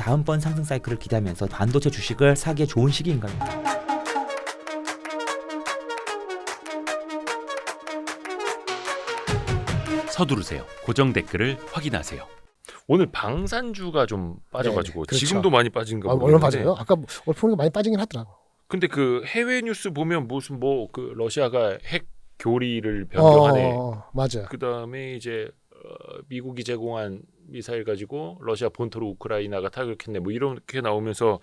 다음번 상승 사이클을 기대하면서 반도체 주식을 사기에 좋은 시기인가요? 서두르세요. 고정 댓글을 확인하세요. 오늘 방산주가 좀 빠져가지고 네, 그렇죠. 지금도 많이 빠진가 얼마 모르겠는데. 빠져요? 아까 오늘 보니까 많이 빠지긴 하더라고. 근데 그 해외 뉴스 보면 무슨 뭐 그 러시아가 핵 교리를 변경하네. 맞아요. 그다음에 이제 미국이 제공한 미사일 가지고 러시아 본토로 우크라이나가 타격했네. 뭐 이렇게 나오면서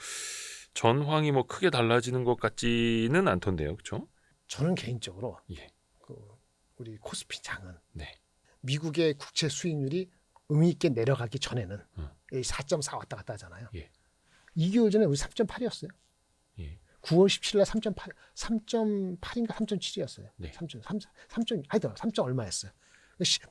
전황이 뭐 크게 달라지는 것 같지는 않던데요, 그렇죠? 저는 개인적으로 예. 그 우리 코스피 장은 네. 미국의 국채 수익률이 의미 있게 내려가기 전에는 4.4 왔다 갔다 하잖아요. 예. 2개월 전에 우리 3.8이었어요. 예. 9월 17일 날 3.8인가 3.7이었어요. 네. 3. 얼마였어요.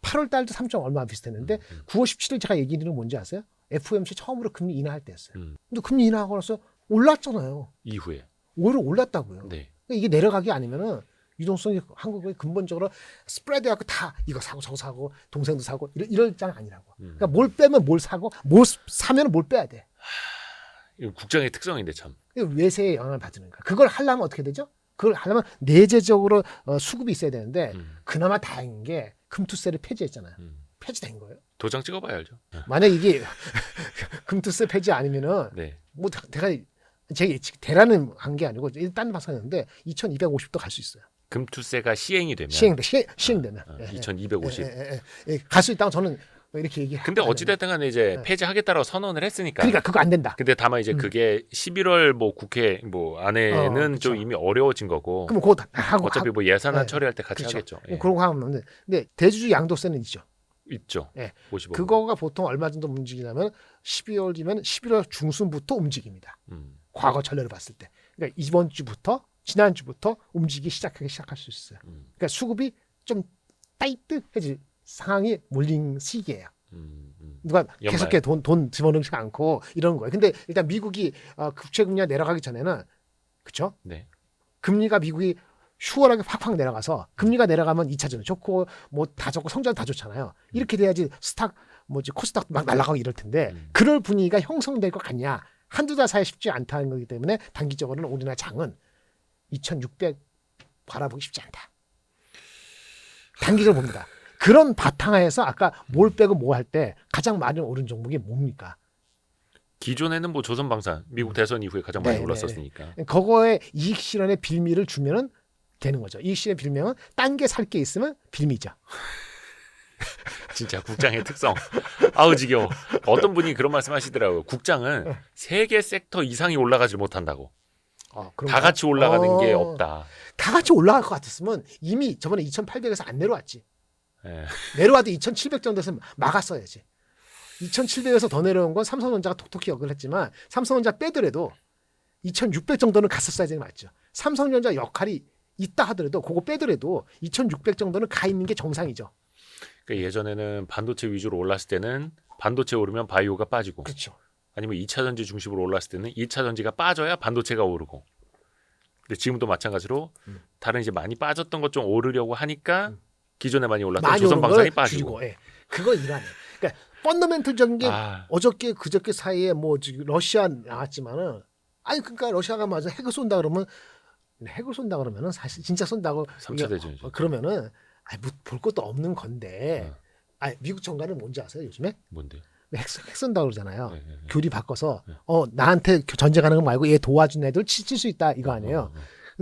8월 달도 3. 얼마 비슷했는데 9월 17일 제가 얘기하는 건 뭔지 아세요? FOMC 처음으로 금리 인하할 때였어요. 근데 금리 인하하고 나서 올랐잖아요. 이후에. 오히려 올랐다고요. 네. 그러니까 이게 내려가기 아니면은 유동성이 한국의 근본적으로 스프레드 갖고 다 이거 사고 저거 사고 동생도 사고 이럴 장 아니라고. 그러니까 뭘 빼면 뭘 사고 뭘 사면 뭘 빼야 돼. 이거 국장의 특성인데 참. 외세의 영향을 받는 거야. 그걸 하려면 어떻게 되죠? 그걸 하려면 내재적으로 수급이 있어야 되는데 그나마 다행인 게 금투세를 폐지했잖아요. 폐지된 거예요. 도장 찍어봐야 알죠. 만약 이게 금투세 폐지 아니면은 네. 뭐 제가 대라는 한 게 아니고 일단 봐서는데 2,250도 갈 수 있어요. 금투세가 시행이 되면 시행되면 2,250. 갈 수 있다고 저는 이렇게 얘기해요. 근데 어찌됐든 간에 이제 폐지하겠다고 선언을 했으니까. 그러니까 그거 안 된다. 근데 다만 이제 그게 11월 뭐 국회 뭐 안에는 좀 이미 어려워진 거고. 그럼 그거 하고 어차피 뭐 예산안 네. 처리할 때 같이 그렇죠. 하겠죠. 예. 그러고 하면 근데 대주주 양도세는 있죠. 있죠. 예. 55. 그거가 보통 얼마 정도 움직이냐면 12월이면 11월 중순부터 움직입니다. 과거 전례를 봤을 때. 그러니까 이번 주부터 지난 주부터 움직이기 시작할 수 있어요. 그러니까 수급이 좀 타이트해질 상황이 몰린 시기예요. 누가 계속해 돈 집어넣지 않고 이런 거예요. 근데 일단 미국이 국채 금리가 내려가기 전에는 그렇죠? 네. 금리가 미국이 슈월하게 팍팍 내려가서 금리가 내려가면 2차전은 좋고 뭐 다 좋고 성장 다 좋잖아요. 이렇게 돼야지 코스닥 막 날아가고 이럴 텐데 그럴 분위기가 형성될 것 같냐? 한두 달 사이에 쉽지 않다는 거기 때문에 단기적으로는 우리나라 장은 2,600 바라보기 쉽지 않다. 단기적으로 봅니다. 그런 바탕하에서 아까 뭘 빼고 뭐 할 때 가장 많이 오른 종목이 뭡니까? 기존에는 뭐 조선방산 미국 대선 이후에 가장 많이 네, 올랐었으니까. 그거에 이익 실현의 빌미를 주면은 되는 거죠. 이익 실현 빌미는 딴 게 살 게 있으면 빌미죠. 진짜 국장의 특성. 아우 지겨워. 어떤 분이 그런 말씀하시더라고요. 국장은 세 개 섹터 이상이 올라가지 못한다고. 다 같이 올라가는 게 없다. 다 같이 올라갈 것 같았으면 이미 저번에 2,800에서 안 내려왔지. 예. 내려와도 2,700 정도에서 막았어야지. 2,700에서 더 내려온 건 삼성전자가 톡톡히 역을 했지만 삼성전자 빼더라도 2,600 정도는 갔었어야 되는 게 맞죠. 삼성전자 역할이 있다 하더라도 그거 빼더라도 2,600 정도는 가 있는 게 정상이죠. 그러니까 예전에는 반도체 위주로 올랐을 때는 반도체 오르면 바이오가 빠지고 그렇죠. 아니면 2차 전지 중심으로 올랐을 때는 2차 전지가 빠져야 반도체가 오르고. 근데 지금도 마찬가지로 다른 이제 많이 빠졌던 것 좀 오르려고 하니까 기존에 많이 올랐던 조선방산이 빠지고. 예. 그거 일하네. 그러니까 펀더멘털적인 게 어저께 그저께 사이에 뭐 러시아 나왔지만은 아니 그러니까 러시아가 맞아 핵을 쏜다 그러면은 사실 진짜 쏜다고 3차 대전이죠. 그러면은 볼 것도 없는 건데 미국 정가는 뭔지 아세요 요즘에? 뭔데요? 핵 쏜다 그러잖아요. 네. 교리 바꿔서 나한테 전쟁하는 거 말고 얘 도와준 애들 칠 수 있다 이거 아니에요.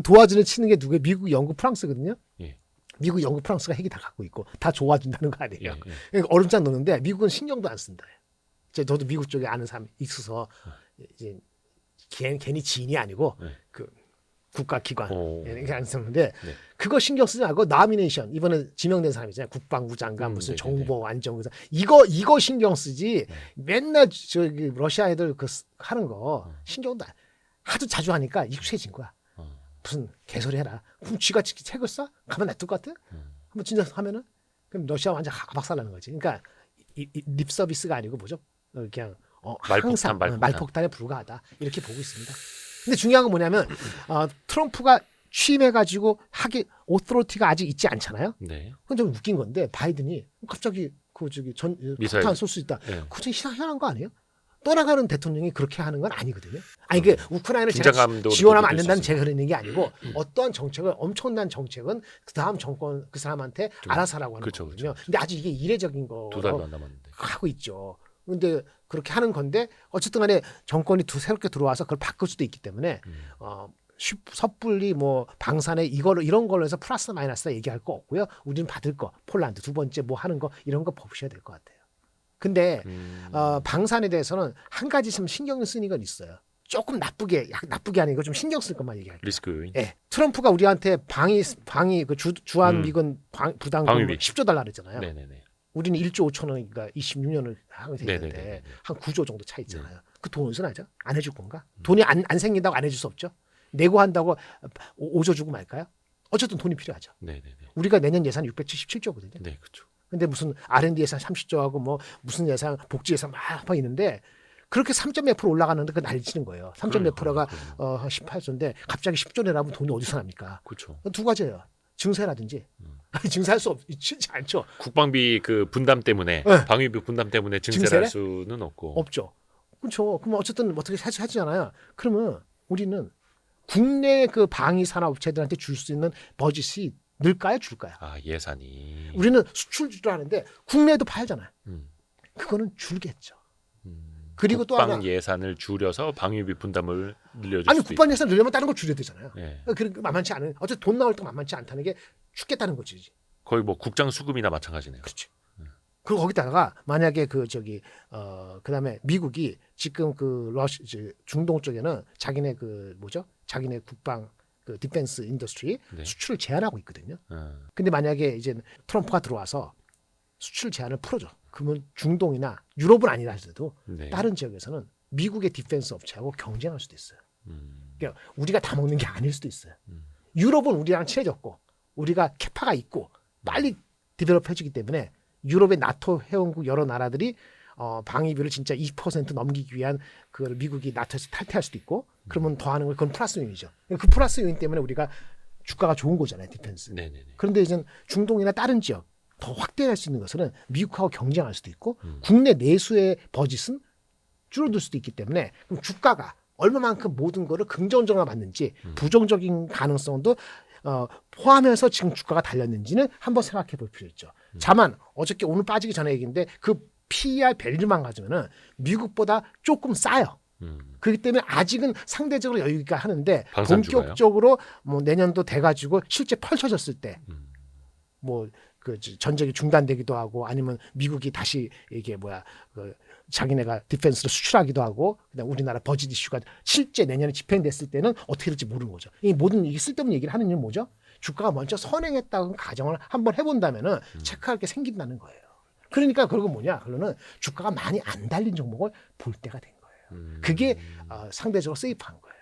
도와주는 치는 게 누구예요? 미국, 영국, 프랑스거든요. 예. 미국, 영국, 프랑스가 핵이 다 갖고 있고 다 도와준다는 거 아니에요. 예. 그러니까 얼음장 놓는데 미국은 신경도 안 쓴다. 저도 미국 쪽에 아는 사람이 있어서 이제 괜히 지인이 아니고 그 국가기관 이렇게 안 쓰는데 그거 신경 쓰지 말고 나미네이션 이번에 지명된 사람이잖아요. 국방부 장관 무슨 정보 안전부장 이거 신경 쓰지 맨날 저기 러시아 애들 그 하는 거 신경도 하도 자주 하니까 익숙해진 거야. 무슨 개소리 해라. 그럼 쥐가 책을 써? 가만 놔둘 것 같아? 한번 진짜 하면은 그럼 러시아 완전 박살나는 거지. 그러니까 립 서비스가 아니고 뭐죠? 그냥 항상 말폭탄에 불과하다 이렇게 보고 있습니다. 근데 중요한 건 뭐냐면 트럼프가 취임해가지고 하기 오토리티가 아직 있지 않잖아요. 네. 그건 좀 웃긴 건데 바이든이 갑자기 그 저기 폭탄 쏠 수 있다. 네. 그거 좀 희한한 거 아니에요? 떠나가는 대통령이 그렇게 하는 건 아니거든요. 아니 그 우크라이나를 제가 긴장감도 지원하면 안 느낄 수 된다는 있어요. 제가 그런 얘기 아니고 어떠한 정책을 엄청난 정책은 그 다음 정권 그 사람한테 알아서 하라고 하는 그쵸, 거거든요. 근데 아직 이게 이례적인 거 2달도 안 남았는데. 하고 있죠. 근데 그렇게 하는 건데 어쨌든 간에 정권이 새롭게 들어와서 그걸 바꿀 수도 있기 때문에 섣불리 뭐 방산에 이런 걸로 해서 플러스 마이너스 얘기할 거 없고요. 우리는 받을 거 폴란드 두 번째 뭐 하는 거 이런 거 보셔야 될 것 같아요. 근데 방산에 대해서는 한 가지 좀 신경 쓰는 건 있어요. 조금 나쁘게 아니고 좀 신경 쓸 것만 얘기할게요. 리스크 요인. 예, 트럼프가 우리한테 방위 그 주한 미군 부담금 방위비. 10조 달러 그랬잖아요. 네네네. 우리는 1조 5천 원이니까 26년을 하게 되는데 네네네. 한 9조 정도 차 있잖아요. 그 돈 어디서 나죠? 안 해줄 건가? 돈이 안 생긴다고 안 해줄 수 없죠. 내고 한다고 5조 주고 말까요? 어쨌든 돈이 필요하죠. 네네네. 우리가 내년 예산 677조거든요. 네, 그렇죠. 근데 무슨 R&D 예산 30조하고 뭐 무슨 예산 복지 예산 막 있는데 그렇게 3.몇 % 올라가는데 그 난리치는 거예요. 3.몇 %가 18조인데 갑자기 10조 내라면 돈이 어디서 납니까? 그렇죠. 두 가지예요. 증세라든지 증세할 수 없지 않죠. 국방비 그 분담 때문에 네. 방위비 분담 때문에 증세를 증세를? 할 수는 없고. 없죠. 그렇죠. 그럼 어쨌든 어떻게 하잖아요. 그러면 우리는 국내 그 방위 산업 업체들한테 줄 수 있는 버짓이 늘까요, 줄까요? 아, 예산이. 우리는 수출도 하는데 국내에도 팔잖아요. 음. 그거는 줄겠죠. 그리고 또 국방 하나 예산을 줄여서 방위비 분담을 늘려줄 아니 수도 국방 있고. 예산 늘려면 다른 거 줄여야 되잖아요. 예. 그러니까 만만치 않은 어쨌든 돈 나올 때 만만치 않다는 게 죽겠다는 거지. 거의 뭐 국장 수급이나 마찬가지네요. 그렇지. 그리고 거기다가 만약에 그다음에 미국이 지금 그 중동 쪽에는 자기네 그 뭐죠? 자기네 국방 그 디펜스 인더스트리 네. 수출을 제한하고 있거든요. 어. 근데 만약에 이제 트럼프가 들어와서 수출 제한을 풀어줘. 그러면 중동이나 유럽은 아니라 하더라도 네. 다른 지역에서는 미국의 디펜스 업체하고 경쟁할 수도 있어요. 음. 그러니까 우리가 다 먹는 게 아닐 수도 있어요. 유럽은 우리랑 친해졌고 우리가 캐파가 있고 빨리 디벨롭해지기 때문에 유럽의 나토 회원국 여러 나라들이 방위비를 진짜 2% 넘기기 위한 그 미국이 나토에서 탈퇴할 수도 있고 그러면 더하는 건 그건 플러스 요인이죠. 그 플러스 요인 때문에 우리가 주가가 좋은 거잖아요, 디펜스. 네네네. 그런데 이제 중동이나 다른 지역 더 확대할 수 있는 것은 미국하고 경쟁할 수도 있고 국내 내수의 버짓은 줄어들 수도 있기 때문에 그럼 주가가 얼마만큼 모든 거를 긍정적으로 맞는지 부정적인 가능성도 포함해서 지금 주가가 달렸는지는 한번 생각해 볼 필요 있죠. 다만 어저께 오늘 빠지기 전에 얘기인데 그 PER 밸류만 가지면은 미국보다 조금 싸요. 그렇기 때문에 아직은 상대적으로 여유가 하는데 방산주가요? 본격적으로 뭐 내년도 돼가지고 실제 펼쳐졌을 때 뭐 그 전쟁이 중단되기도 하고 아니면 미국이 다시 이게 자기네가 디펜스로 수출하기도 하고 그다음 우리나라 버짓 이슈가 실제 내년에 집행됐을 때는 어떻게 될지 모르는 거죠. 이 모든 이게 쓸데없는 얘기를 하는 이유는 뭐죠? 주가가 먼저 선행했다는 가정을 한번 해본다면은 체크할 게 생긴다는 거예요. 그러니까 그건 뭐냐? 그거는 주가가 많이 안 달린 종목을 볼 때가 된 거예요. 그게 상대적으로 세이프한 거예요.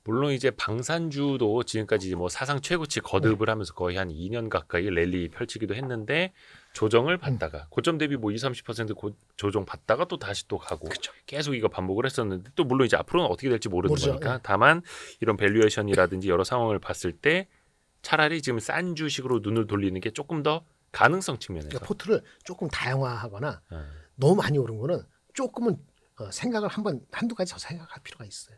물론 이제 방산주도 지금까지 뭐 사상 최고치 거듭을 하면서 거의 한 2년 가까이 랠리 펼치기도 했는데 조정을 받다가 고점 대비 뭐 20-30% 조정 받다가 또 다시 또 가고 그쵸. 계속 이거 반복을 했었는데 또 물론 이제 앞으로는 어떻게 될지 모르는 모르죠. 거니까 네. 다만 이런 밸류에이션이라든지 여러 상황을 봤을 때 차라리 지금 싼 주식으로 눈을 돌리는 게 조금 더 가능성 측면에서 그러니까 포트를 조금 다양화하거나 너무 많이 오른 거는 조금은 생각을 한두 가지 더 생각할 필요가 있어요.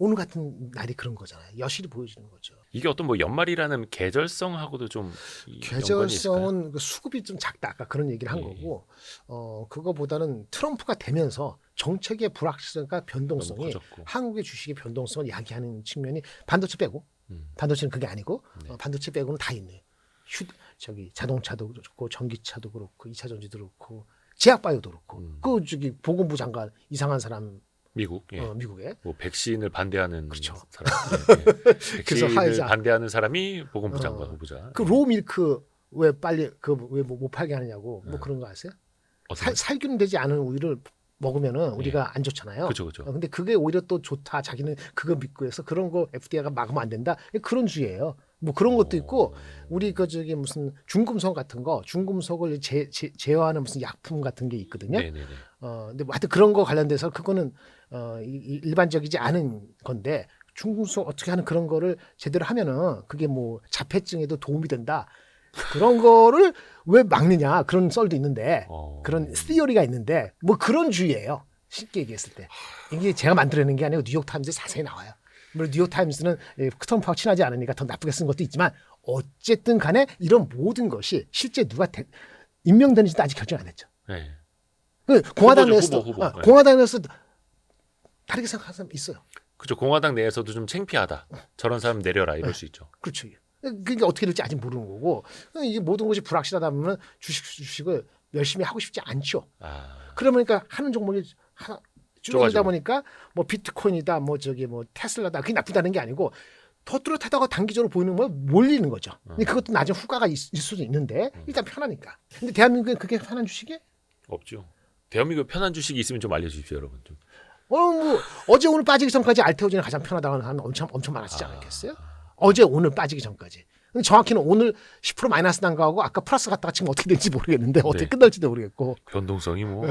오늘 같은 날이 그런 거잖아요. 여실히 보여지는 거죠. 이게 어떤 뭐 연말이라는 계절성하고도 좀 연관이 있을까요? 계절성은 그 수급이 좀 작다. 아까 그런 얘기를 한 예. 거고 그거보다는 트럼프가 되면서 정책의 불확실성과 변동성이 너무 커졌고. 한국의 주식의 변동성을 야기하는 측면이 반도체 빼고 반도체는 그게 아니고 네. 반도체 빼고는 다 있네요. 자동차도 그렇고 전기차도 그렇고 2차 전지도 그렇고 제약바이오도 그렇고 보건부 장관 이상한 사람 미국, 예. 미국에 뭐 백신을 반대하는 그렇죠. 사람, 예, 예. 그래서 백신을 화이자. 반대하는 사람이 보건부 장관 후보자. 그 로밀크 왜 빨리 왜 못 팔게 하느냐고 뭐 그런 거 아세요? 어떤 살균 되지 않은 우유를 먹으면은 우리가 안 좋잖아요. 그죠, 그죠. 근데 그게 오히려 또 좋다. 자기는 그거 믿고 해서 그런 거 FDA가 막으면 안 된다. 그런 주의예요. 뭐 그런 것도 있고 우리 무슨 중금속 같은 거 중금속을 제어하는 무슨 약품 같은 게 있거든요. 네네네. 근데 뭐 하여튼 그런 거 관련돼서 그거는 일반적이지 않은 건데 중금속 어떻게 하는 그런 거를 제대로 하면은 그게 뭐 자폐증에도 도움이 된다. 그런 거를 왜 막느냐 그런 썰도 있는데 그런 시어리가 있는데 뭐 그런 주의예요. 쉽게 얘기했을 때 이게 제가 만들어낸 게 아니고 뉴욕 타임즈에 자세히 나와요. 물론 뉴욕 타임즈는 트럼프하고 친하지 않으니까 더 나쁘게 쓴 것도 있지만 어쨌든 간에 이런 모든 것이 실제 누가 임명되는지도 아직 결정 안 했죠. 네. 공화당 내에서도 후보. 네. 공화당 내에서 다르게 생각하는 사람 있어요. 그렇죠. 공화당 내에서도 좀 창피하다. 저런 사람 내려라 이럴 수 있죠. 그렇죠. 그게 어떻게 될지 아직 모르는 거고 이게 모든 것이 불확실하다 보면 주식을 열심히 하고 싶지 않죠. 그러니까 하는 종목이 하나 줄어들다 보니까 뭐 비트코인이다, 뭐 저기 뭐 테슬라다 그게 나쁘다는 게 아니고 더 뚜렷하다고 단기적으로 보이는 걸 몰리는 거죠. 근데 그것도 나중에 후가가 있을 수도 있는데 일단 편하니까. 근데 대한민국에 그게 편한 주식이 없죠. 대한민국에 편한 주식이 있으면 좀 알려주십시오, 여러분. 좀. 뭐 어제 오늘 빠지기 전까지 알테오젠이 가장 편하다고 하는 사람 엄청 많았지 않았겠어요? 어제 오늘 빠지기 전까지. 근데 정확히는 오늘 10% 마이너스 난 거하고 아까 플러스 갔다가 지금 어떻게 될지 모르겠는데 어떻게 끝날지도 모르겠고. 변동성이 뭐.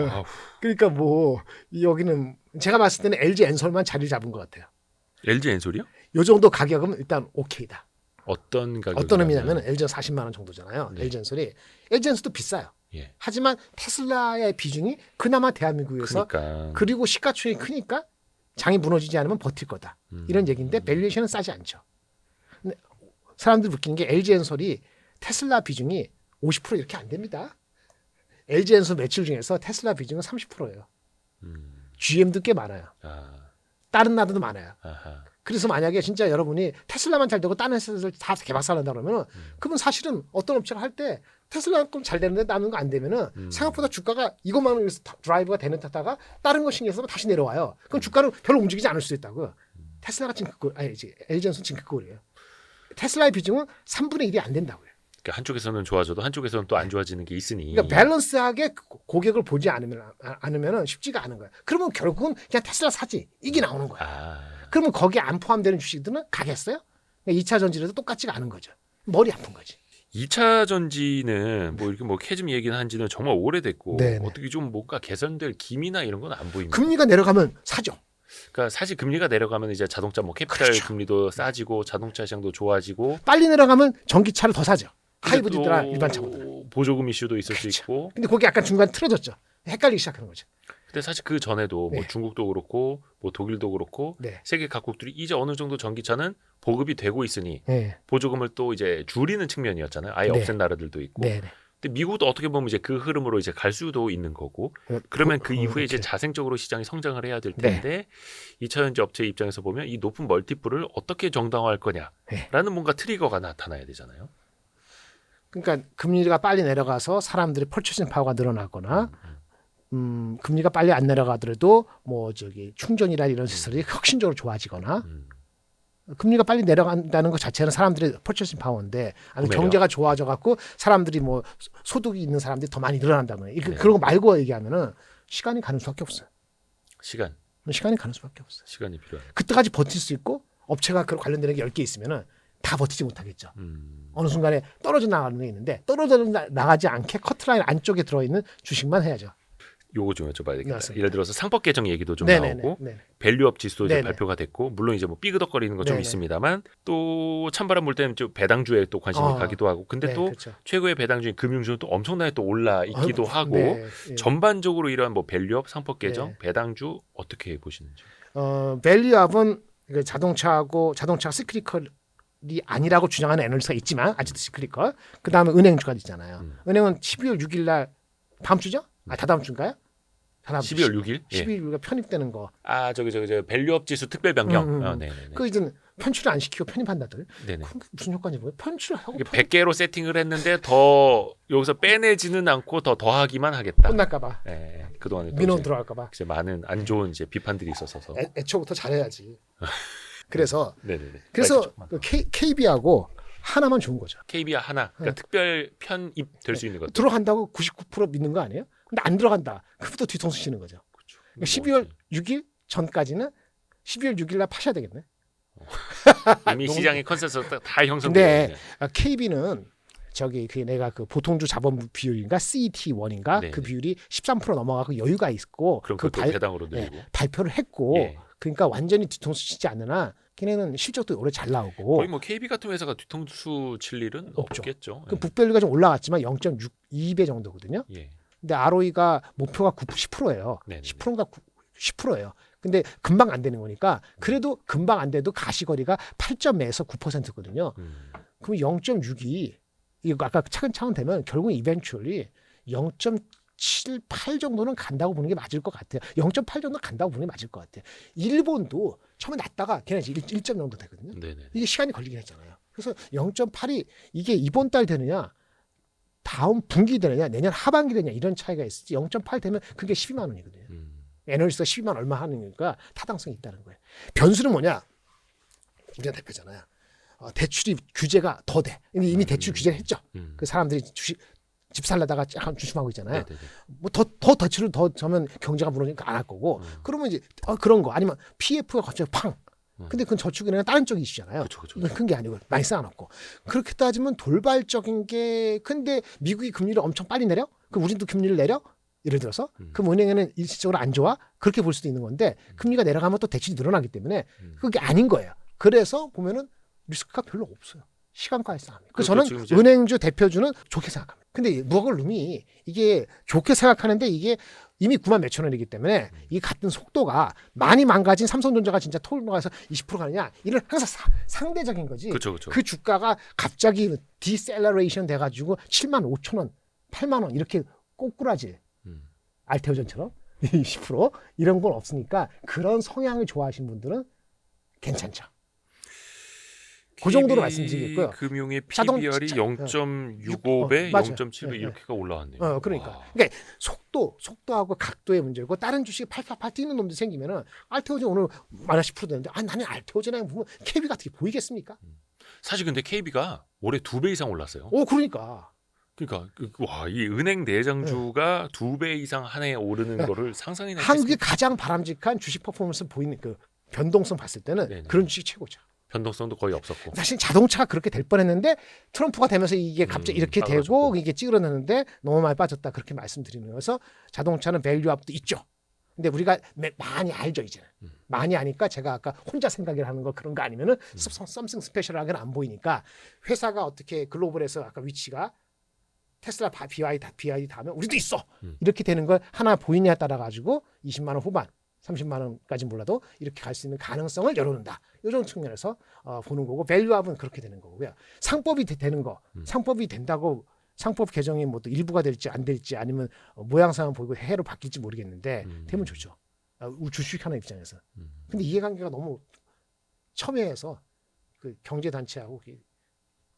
그러니까 뭐 여기는 제가 봤을 때는 LG 엔솔만 자리를 잡은 것 같아요. LG 엔솔이요? 요 정도 가격은 일단 오케이다. 어떤 가격? 어떤 의미냐면 LG가 40만 원 정도잖아요. 네. LG 엔솔이 LG 엔솔도 비싸요. 예. 하지만 테슬라의 비중이 그나마 대한민국에서 그러니까. 그리고 시가총액이 크니까 장이 무너지지 않으면 버틸 거다. 이런 얘기인데 밸류에이션은 싸지 않죠. 근데 사람들이 웃긴 게 LG 엔솔이 테슬라 비중이 50% 이렇게 안 됩니다. LG 엔솔 매출 중에서 테슬라 비중은 30%예요. GM도 꽤 많아요. 다른 나라도 많아요. 아하. 그래서 만약에 진짜 여러분이 테슬라만 잘 되고 다른 회사들 다 개박살난다 그러면은 그러면 사실은 어떤 업체가 할 때 테슬라만큼 잘 되는데 남은 거 안 되면은 생각보다 주가가 이것만을 위해서 드라이브가 되는 탔다가 다른 거 신경 쓰면 다시 내려와요. 그럼 주가는 별로 움직이지 않을 수도 있다고. 테슬라가 지금 LG 엔솔 지금 그거예요. 테슬라의 비중은 3분의 1이 안 된다고요. 그러니까 한쪽에서는 좋아져도 한쪽에서는 또 안 좋아지는 게 있으니. 그러니까 밸런스하게 고객을 보지 않으면 쉽지가 않은 거야. 그러면 결국은 그냥 테슬라 사지 이게 나오는 거야. 그러면 거기에 안 포함되는 주식들은 가겠어요? 그러니까 2차 전지라도 똑같지가 않은 거죠. 머리 아픈 거지. 2차 전지는 뭐 이렇게 뭐 캐즘 얘기는 한지는 정말 오래됐고 네네. 어떻게 좀 뭔가 개선될 기미나 이런 건 안 보입니다. 금리가 내려가면 사죠. 그러니까 사실 금리가 내려가면 이제 자동차 뭐 캐피탈 그렇죠. 금리도 싸지고 자동차 시장도 좋아지고 빨리 내려가면 전기차를 더 사죠. 하이브리드나 일반 차보다. 보조금 이슈도 있을 그렇죠. 수 있고. 근데 거기 약간 중간에 틀어졌죠. 헷갈리기 시작하는 거죠. 근데 사실 그 전에도 뭐 네. 중국도 그렇고 뭐 독일도 그렇고 네. 세계 각국들이 이제 어느 정도 전기차는 보급이 되고 있으니 네. 보조금을 또 이제 줄이는 측면이었잖아요. 아예 네. 없앤 나라들도 있고. 네. 근데 미국도 어떻게 보면 이제 그 흐름으로 이제 갈 수도 있는 거고. 그러면 그 이후에 이제 그렇죠. 자생적으로 시장이 성장을 해야 될 네. 텐데 2차 전지 업체 입장에서 보면 이 높은 멀티플을 어떻게 정당화할 거냐라는 뭔가 트리거가 나타나야 되잖아요. 그러니까 금리가 빨리 내려가서 사람들이 펄처싱 파워가 늘어나거나 금리가 빨리 안 내려가더라도 뭐 저기 충전이나 이런 시설이 혁신적으로 좋아지거나 금리가 빨리 내려간다는 것 자체는 사람들의 펄처싱 파워인데 아니 구매력. 경제가 좋아져 갖고 사람들이 뭐 소득이 있는 사람들이 더 많이 늘어난다면 네. 그런 거 말고 얘기하면은 시간이 가는 수밖에 없어요. 시간이 가는 수밖에 없어요. 시간이 필요해요. 그때까지 버틸 수 있고 업체가 그 관련되는 게 10개 있으면은 다 버티지 못하겠죠. 어느 순간에 떨어져 나가는 게 있는데 떨어져 나가지 않게 커트라인 안쪽에 들어있는 주식만 해야죠. 요거 좀 여쭤봐야 되겠다. 맞습니다. 예를 들어서 상법 개정 얘기도 좀 네네네. 나오고 네네. 밸류업 지수도 이제 네네. 발표가 됐고 물론 이제 뭐 삐그덕거리는 거 좀 네네. 있습니다만 또 찬바람 불 때는 좀 배당주에 또 관심이 가기도 하고 근데 네, 또 그렇죠. 최고의 배당주인 금융주는 또 엄청나게 또 올라 있기도 하고 네, 예. 전반적으로 이러한 뭐 밸류업, 상법 개정, 네. 배당주 어떻게 보시는지. 밸류업은 자동차하고 자동차 시크리컬이 아니라고 주장하는 애널리스트가 있지만 아직도 시크리컬. 그 다음에 은행주가 있잖아요. 은행은 12월 6일 날 다음 주죠? 다다음 주인가요? 다다음 주. 12월 6일? 12월 6일 편입되는 거. 아 저기 밸류업 지수 특별 변경. 네네네. 그 이제 편출을 안 시키고 편입한다들. 네네. 그럼 무슨 효과인지 모르겠어요. 편출하고 이게 100개로 세팅을 했는데 더 여기서 빼내지는 않고 더 더하기만 하겠다. 끝날까봐. 네, 그동안에 또 민원 이제 들어갈까봐. 이제 많은 안 좋은 이제 비판들이 있어서. 애초부터 잘해야지. 그래서 네네네. 그래서 그 KB하고 하나만 좋은 거죠. KB와 하나, 그러니까 특별 편입 될 수 있는 것. 들어간다고 99% 믿는 거 아니에요? 근데 안 들어간다. 그부터 뒤통수 치는 거죠. 그렇죠. 그러니까 12월 6일 전까지는 12월 6일 날 파셔야 되겠네. 이미 시장의 컨센서스가 다 근데 형성되어 KB는 저기 내가 그 보통주 자본 비율인가 CET1인가 네네. 그 비율이 13% 넘어가고 여유가 있고 그럼 그 그것도 배당으로 늘리고. 발표를 했고 예. 그러니까 완전히 뒤통수 치지 않으나 걔네는 실적도 오래 잘 나오고 거의 뭐 KB 같은 회사가 뒤통수 칠 일은 없죠. 없겠죠. 그 북밸류가 좀 올라갔지만 0.62배 정도거든요. 예. 근데 ROE가 목표가 10%예요. 네네네. 10%가 10%예요. 근데 금방 안 되는 거니까 그래도 금방 안 돼도 가시거리가 8.에서 9%거든요. 그럼 0.6이 이거 아까 차근차근 되면 결국 eventually 0.78 정도는 간다고 보는 게 맞을 것 같아요. 0.8 정도 간다고 보는 게 맞을 것 같아요. 일본도 처음에 났다가 걔네 1점 정도 되거든요. 네네. 이게 시간이 걸리긴 했잖아요. 그래서 0.8이 이게 이번 달 되느냐 다음 분기 되느냐 내년 하반기 되느냐 이런 차이가 있을지 0.8 되면 그게 12만 원이거든요. 에너지가 12만 얼마 하니까 타당성이 있다는 거예요. 변수는 뭐냐? 우리가 대표잖아요. 대출이 규제가 더 돼. 이미 대출 규제를 했죠. 그 사람들이 집 살려다가 약간 주춤하고 있잖아요. 뭐 더 대출을 더 저면 경제가 무너지니까 안 할 거고. 그러면 이제 그런 거 아니면 PF가 갑자기 팡. 근데 그건 저축이 아니라 다른 쪽이 이슈잖아요. 큰 게 아니고 많이 쌓아놓고. 그렇게 따지면 돌발적인 게 근데 미국이 금리를 엄청 빨리 내려? 그럼 우리도 금리를 내려? 예를 들어서 그럼 은행에는 일시적으로 안 좋아? 그렇게 볼 수도 있는 건데 금리가 내려가면 또 대출이 늘어나기 때문에 그게 아닌 거예요. 그래서 보면은 리스크가 별로 없어요. 시간과의 싸움. 그래서 저는 은행주 대표주는 좋게 생각합니다. 근데 무허걸룸이 이게 좋게 생각하는데 이게 이미 9만 몇천 원이기 때문에 이 같은 속도가 많이 망가진 삼성전자가 진짜 통과해서 20% 가느냐 이런 항상 상대적인 거지. 그쵸. 그 주가가 갑자기 디셀러레이션 돼가지고 7만 5천 원, 8만 원 이렇게 꼬꾸라질 알테오전처럼 20% 이런 건 없으니까 그런 성향을 좋아하시는 분들은 괜찮죠. 그 정도로 말씀드리겠고요. 금융의 PBR이 0.65배, 0.7배 이렇게가 올라왔네요. 그러니까 속도하고 각도의 문제고 다른 주식이 팔팔팔 뛰는 놈들 생기면은 알테오전 오늘 마이너스 10% 되는데 나는 알테오전에 보면 KB 같은 게 보이겠습니까? 사실 근데 KB가 올해 2배 이상 올랐어요. 그러니까 이 은행 내장주가 2배 이상 한 해에 오르는 거를 상상이나 한국이 가장 바람직한 주식 퍼포먼스 보이는 그 변동성 봤을 때는 네네. 그런 주식 최고죠. 변동성도 거의 없었고. 사실 자동차가 그렇게 될 뻔했는데 트럼프가 되면서 이게 갑자기 이렇게 되고 이게 찌그러졌는데 너무 많이 빠졌다 그렇게 말씀드리는 거여서 자동차는 밸류업도 있죠. 근데 우리가 많이 알죠 이제는. 많이 아니까 제가 아까 혼자 생각을 하는 거 그런 거 아니면은 썸씽 스페셜하게는 안 보이니까 회사가 어떻게 글로벌에서 아까 위치가 테슬라 BYD 다음에 우리도 있어. 이렇게 되는 걸 하나 보이냐에 따라 가지고 20만 원 후반 30만 원까지 몰라도 이렇게 갈 수 있는 가능성을 열어놓는다. 이런 측면에서 보는 거고 밸류업은 그렇게 되는 거고요. 상법이 되는 거, 상법이 된다고 상법 개정이 뭐 또 일부가 될지 안 될지 아니면 모양새만 보이고 해로 바뀔지 모르겠는데 되면 좋죠. 주식하는 입장에서. 근데 이해관계가 너무 첨예해서 그 경제단체하고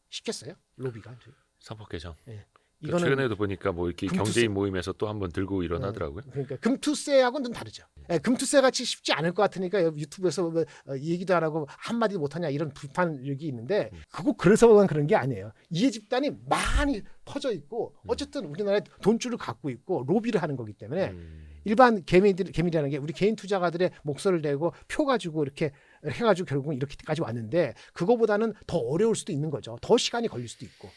쉽겠어요? 로비가. 상법 개정. 네. 이거는 최근에도 보니까 뭐 이렇게 경제인 모임에서 또 한번 들고 일어나더라고요. 그러니까 금투세하고는 좀 다르죠. 금투세 같이 쉽지 않을 것 같으니까 유튜브에서 얘기도 안 하고 한마디도 못하냐 이런 비판력이 있는데 그래서만 그런 게 아니에요. 이해 집단이 많이 퍼져 있고 어쨌든 우리나라에 돈줄을 갖고 있고 로비를 하는 거기 때문에 일반 개미라는 게 우리 개인 투자가들의 목소리를 내고 표 가지고 이렇게 해가지고 결국은 이렇게까지 왔는데 그거보다는 더 어려울 수도 있는 거죠. 더 시간이 걸릴 수도 있고.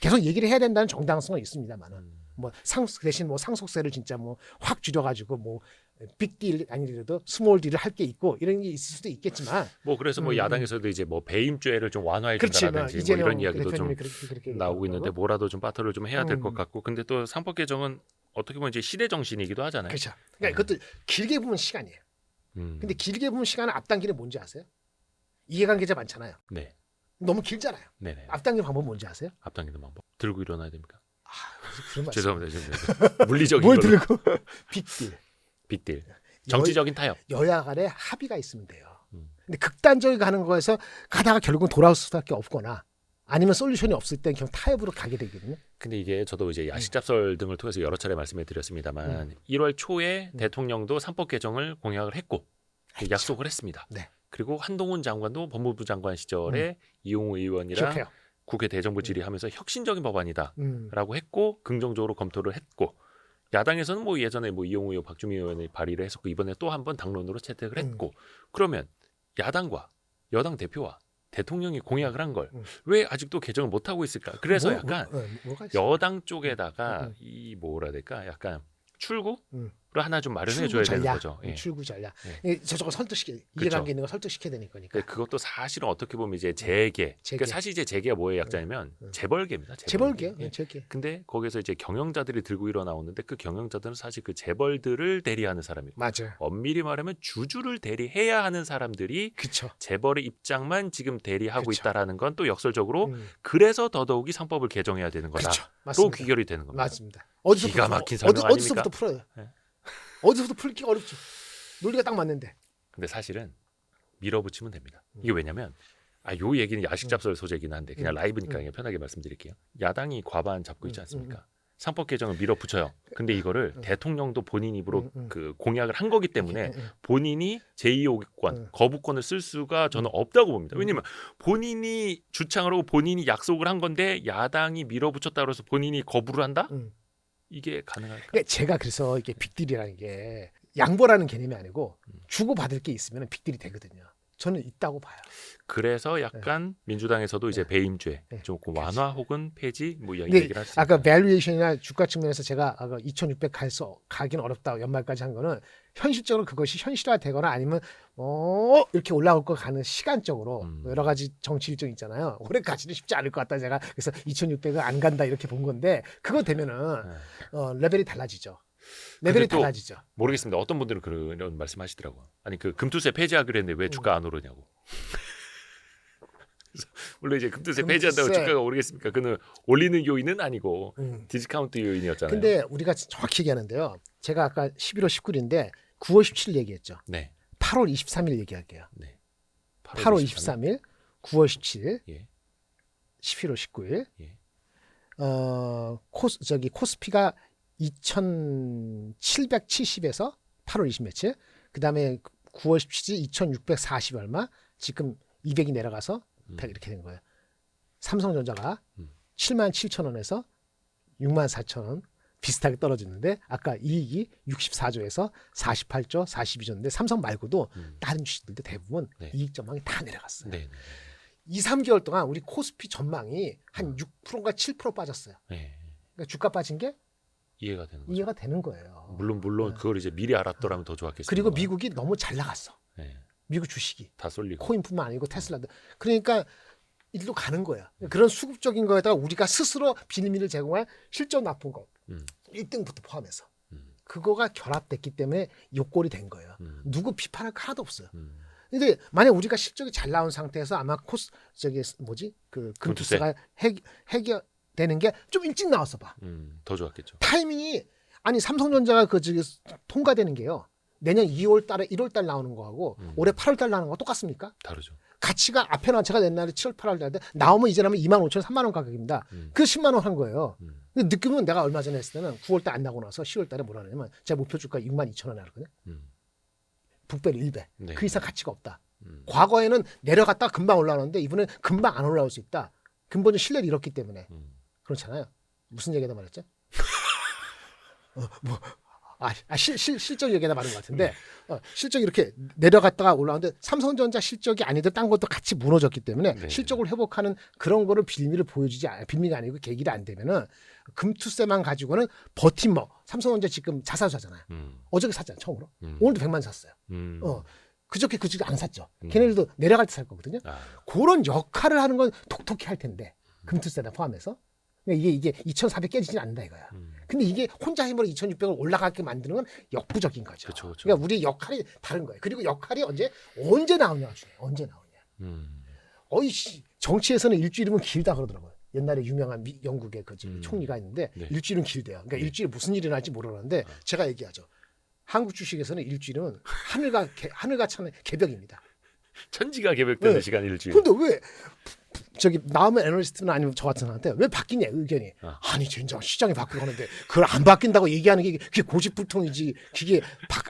계속 얘기를 해야 된다는 정당성은 있습니다만은 뭐 대신 뭐 상속세를 진짜 뭐 확 줄여가지고 뭐 빅딜 아니더라도 스몰 딜을 할 게 있고 이런 게 있을 수도 있겠지만 뭐 그래서 뭐 야당에서도 이제 뭐 배임죄를 좀 완화해 준다라든지 뭐 이런 이야기도 좀 그렇게 나오고 있는데 뭐라도 좀 바터를 좀 해야 될 것 같고 근데 또 상법 개정은 어떻게 보면 이제 시대 정신이기도 하잖아요. 그렇죠. 그러니까 그것도 길게 보면 시간이에요. 근데 길게 보면 시간을 앞당기는 뭔지 아세요? 이해관계자 많잖아요. 네. 너무 길잖아요. 네네. 앞당기는 방법 뭔지 아세요? 앞당기는 방법. 들고 일어나야 됩니까? 죄송합니다. 물리적인 뭘 걸로. 들고 빅딜. 정치적인 타협. 여야 간에 합의가 있으면 돼요. 근데 극단적으로 가는 거에서 가다가 결국은 돌아올 수밖에 없거나 아니면 솔루션이 없을 때 그냥 타협으로 가게 되거든요. 근데 이게 저도 이제 야식잡설 등을 통해서 여러 차례 말씀을 드렸습니다만 1월 초에 대통령도 상법 개정을 공약을 했고 약속을 했습니다. 네. 그리고 한동훈 장관도 법무부 장관 시절에 이용우 의원이랑 기억해요. 국회 대정부 질의하면서 혁신적인 법안이다라고 했고 긍정적으로 검토를 했고 야당에서는 뭐 예전에 뭐 이용우 의원, 박주민 의원이 발의를 했었고 이번에 또 한 번 당론으로 채택을 했고 그러면 야당과 여당 대표와 대통령이 공약을 한 걸 왜 아직도 개정을 못 하고 있을까? 그래서 약간 여당 쪽에다가 이 뭐라 해야 될까? 약간 출구 하나 좀 마련해 출구 줘야 되는 전략, 거죠. 예. 출구 전략. 예. 저쪽을 설득시켜 그쵸. 이해관계 있는 거 설득시켜야 되는 거니까. 근데 그것도 사실은 어떻게 보면 이제 재계. 그러니까 사실 이제 재계가 뭐의 약자냐면 재벌계입니다. 재벌계, 예. 재벌계. 근데 거기서 이제 경영자들이 들고 일어나오는데 그 경영자들은 사실 그 재벌들을 대리하는 사람이고 맞아요. 엄밀히 말하면 주주를 대리해야 하는 사람들이 그쵸. 재벌의 입장만 지금 대리하고 그쵸. 있다라는 건 또 역설적으로 그래서 더더욱이 상법을 개정해야 되는 거다. 그쵸. 또 맞습니다. 귀결이 되는 겁니다. 맞습니다. 기가 막힌 설명 아닙니까? 어디서부터 풀어요? 네. 어디서부터 풀기가 어렵죠. 논리가 딱 맞는데. 근데 사실은 밀어붙이면 됩니다. 이게 왜냐면 요 얘기는 야식 잡설 소재이긴 한데 그냥 라이브니까 그냥 편하게 말씀드릴게요. 야당이 과반 잡고 있지 않습니까? 상법 개정을 밀어붙여요. 근데 이거를 대통령도 본인 입으로 그 공약을 한 거기 때문에 본인이 제2호권 거부권을 쓸 수가 저는 없다고 봅니다. 왜냐면 본인이 주창을 하고 본인이 약속을 한 건데 야당이 밀어붙였다고 해서 본인이 거부를 한다? 이게 가능할까요? 그러니까 제가 그래서 이게 빅딜이라는 게 양보라는 개념이 아니고 주고 받을 게 있으면 빅딜이 되거든요. 저는 있다고 봐요. 그래서 약간 민주당에서도 이제 배임죄 조금 완화 혹은 폐지 뭐 이런 근데 얘기를 할 수 아까 있다. 밸류에이션이나 주가 측면에서 제가 아까 2,600 가긴 어렵다 연말까지 한 거는 현실적으로 그것이 현실화되거나 아니면 이렇게 올라올 거 가는 시간적으로 여러 가지 정치 일정 있잖아요. 올해까지는 쉽지 않을 것 같다 제가 그래서 2,600은 안 간다 이렇게 본 건데 그거 되면은 레벨이 달라지죠. 레벨이 또 달라지죠. 모르겠습니다. 어떤 분들은 그런 말씀하시더라고요. 아니 그 금투세 폐지하기로 했는데 왜 주가 안 오르냐고. 그래서 물론 이제 금투세 폐지한다고 주가가 오르겠습니까? 그는 올리는 요인은 아니고 디스카운트 요인이었잖아요. 근데 우리가 정확히 얘기하는데요. 제가 아까 11월 19일인데 9월 17일 얘기했죠. 네. 8월 23일 얘기할게요. 네. 8월 23일, 9월 17일, 예. 11월 19일. 예. 코스피가 2,770에서 8월 20 며칠. 그다음에 9월 17일 2,640 얼마. 지금 200이 내려가서 100 이렇게 된 거예요. 삼성전자가 77,000원에서 64,000원 비슷하게 떨어지는데 아까 이익이 64조에서 48조, 42조인데 삼성 말고도 다른 주식들도 대부분 이익 전망이 다 내려갔어요. 네. 2, 3개월 동안 우리 코스피 전망이 한 6%인가 7% 빠졌어요. 네. 그러니까 주가 빠진 게 이해가 되는 거죠. 이해가 되는 거예요. 물론 그걸 이제 미리 알았더라면 더 좋았겠습니다. 그리고 미국이 너무 잘 나갔어. 네. 미국 주식이. 다 쏠리고. 코인뿐만 아니고 테슬라도. 그러니까 일로 가는 거야. 그런 수급적인 거에다가 우리가 스스로 비밀을 제공할 실적 나쁜 거. 1등부터 포함해서. 그거가 결합됐기 때문에 욕골이 된 거예요. 누구 비판할 거 하나도 없어요. 근데 만약 우리가 실적이 잘 나온 상태에서 아마 그 금투세가 해결되는 게 좀 일찍 나왔어 봐. 더 좋았겠죠. 타이밍이 아니 삼성전자가 통과되는 게요. 내년 2월 달에 1월 달 나오는 거하고 올해 8월 달 나오는 거 똑같습니까? 다르죠. 가치가 앞에 나온 제가 옛날에 7월 8월 달에 나오면 이제 나면 25,000원, 3만 원 가격입니다. 그 10만 원 한 거예요. 근데 느낌은 내가 얼마 전에 했을 때는 9월 달 안 나고 나서 10월 달에 뭐라 그러냐면 제가 목표 주가 62,000원에 하거든요. 북배로 1배. 네. 그 이상 가치가 없다. 과거에는 내려갔다가 금방 올라오는데 이번엔 금방 안 올라올 수 있다. 근본적 신뢰를 잃었기 때문에. 그렇잖아요. 무슨 얘기다 말했죠? 실적 얘기다 말한 것 같은데 실적이 이렇게 내려갔다가 올라오는데 삼성전자 실적이 아니든 딴 것도 같이 무너졌기 때문에 네. 실적을 회복하는 그런 거를 빌미를 보여주지 빌미가 아니고 계기가 안 되면은 금투세만 가지고는 버팀목 삼성전자 지금 자사주잖아요. 어저께 샀잖아요 처음으로. 오늘도 100만 샀어요. 그저께 안 샀죠. 걔네들도 내려갈 때 살 거거든요. 그런 역할을 하는 건 톡톡히 할 텐데 금투세다 포함해서 이게 2,400 깨지진 않는다 이거야. 근데 이게 혼자 힘으로 2,600을 올라가게 만드는 건 역부족인 거죠. 그쵸. 그러니까 우리의 역할이 다른 거예요. 그리고 역할이 언제 나오냐가 중요해요. 언제 나오냐. 정치에서는 일주일이면 길다 그러더라고요. 옛날에 유명한 영국의 총리가 있는데 일주일은 길대요. 그러니까 일주일에 무슨 일이 날지 모르는데 제가 얘기하죠. 한국 주식에서는 일주일은 하늘과 천의 개벽입니다. 천지가 개벽되는 시간 일주일. 근데 왜 나오면 애널리스트나 아니면 저 같은 사람한테 왜 바뀌냐 의견이. 아니 진짜 시장이 바꾸고 하는데 그걸 안 바뀐다고 얘기하는 게 그게 고집불통이지 그게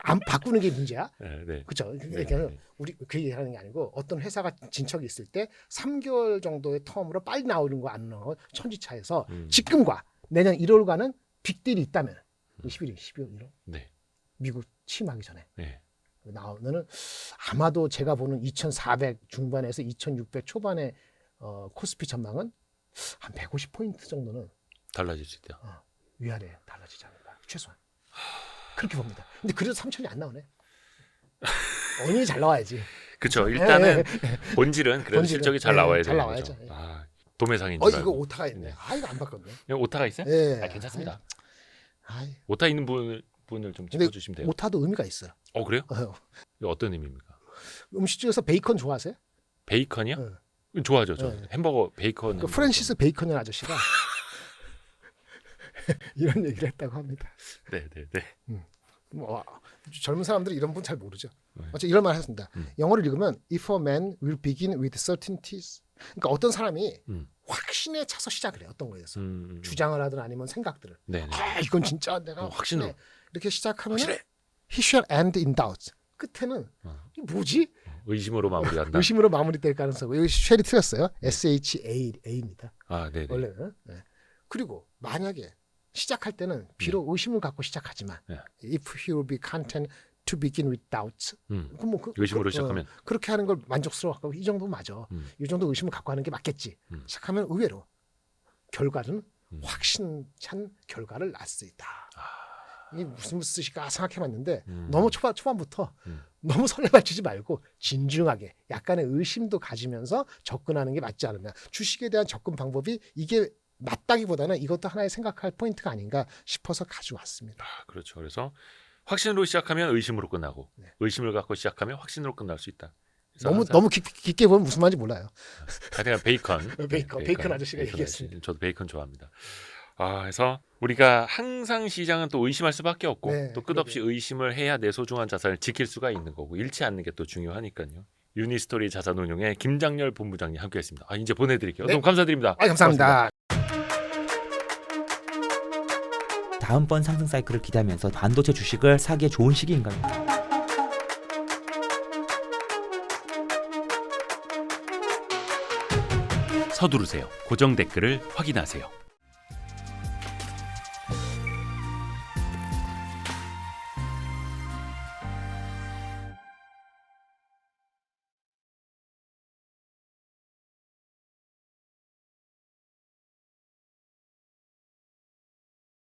안 바꾸는 게 문제야? 네. 그렇죠. 그러니까 우리 그 얘기하는 게 아니고 어떤 회사가 진척이 있을 때 3개월 정도의 텀으로 빨리 나오는 거 안 나오는 거 천지차에서 지금과 내년 1월과는 빅딜이 있다면 11월 1월 네. 미국 취임하기 전에 네. 나오면은 아마도 제가 보는 2,400 중반에서 2,600 초반의 코스피 전망은 한 150포인트 정도는 달라질 수 있다. 위아래 달라지지 않을까 최소한. 그렇게 봅니다. 근데 그래도 3천이 안 나오네. 원인이 잘 나와야지. 그렇죠. 일단은 본질은 그래도 본질은, 실적이 잘 나와야 잘 되는 나와야죠. 거죠. 아, 도매상인 이거 줄 알고. 오타가 있네. 이거 안 바꿨네. 여기 오타가 있어요? 예. 괜찮습니다. 아이, 오타 있는 분을 좀 근데 짚어주시면 돼요. 오타도 의미가 있어요. 그래요? 어. 이거 어떤 의미입니까? 음식 중에서 베이컨 좋아하세요? 베이컨이요? 좋아하죠. 저 네. 햄버거 베이컨. 그 프랜시스 베이컨이라는 아저씨가 이런 얘기를 했다고 합니다. 네네네. 뭐, 젊은 사람들이 이런 분 잘 모르죠. 어쨌든 이런 말 하셨습니다. 영어를 읽으면 if a man will begin with certainties. 그러니까 어떤 사람이 확신에 차서 시작을 해요. 어떤 거에 대해서. 주장을 하든 아니면 생각들을. 네네. 이건 진짜 내가 확신으로. 확신해. 이렇게 시작하면 확실해. he shall end in doubt. 끝에는 이게 뭐지? 의심으로 마무리한다. 의심으로 마무리될 가능성이. 여기 쉘이 틀렸어요. SHA입니다. 아, 네네. 원래는. 네. 그리고 만약에 시작할 때는 비록 의심을 갖고 시작하지만 네. if he will be content to begin with doubts. 그럼 뭐 의심으로 시작하면. 그렇게 하는 걸 만족스러워하고 이 정도 맞아. 이 정도 의심을 갖고 하는 게 맞겠지. 시작하면 의외로 결과는 확신찬 결과를 낳을 수 있다. 이게 무슨 뜻일까 생각해봤는데 너무 초반부터 너무 설레발 치지 말고 진중하게 약간의 의심도 가지면서 접근하는 게 맞지 않느냐. 주식에 대한 접근 방법이 이게 맞다기보다는 이것도 하나의 생각할 포인트가 아닌가 싶어서 가져왔습니다. 그렇죠. 그래서 확신으로 시작하면 의심으로 끝나고 네. 의심을 갖고 시작하면 확신으로 끝날 수 있다. 너무 깊게 보면 무슨 말인지 몰라요. 그냥 베이컨. 베이컨 아저씨가 베이컨 얘기했습니다. 아저씨. 저도 베이컨 좋아합니다. 그래서 우리가 항상 시장은 또 의심할 수밖에 없고 네, 또 끝없이 의심을 해야 내 소중한 자산을 지킬 수가 있는 거고 잃지 않는 게 또 중요하니까요. 유니스토리 자산운용의 김장렬 본부장님 함께했습니다. 이제 보내드릴게요. 네. 너무 감사드립니다. 감사합니다. 다음번 상승 사이클을 기대하면서 반도체 주식을 사기에 좋은 시기인가요? 서두르세요. 고정 댓글을 확인하세요.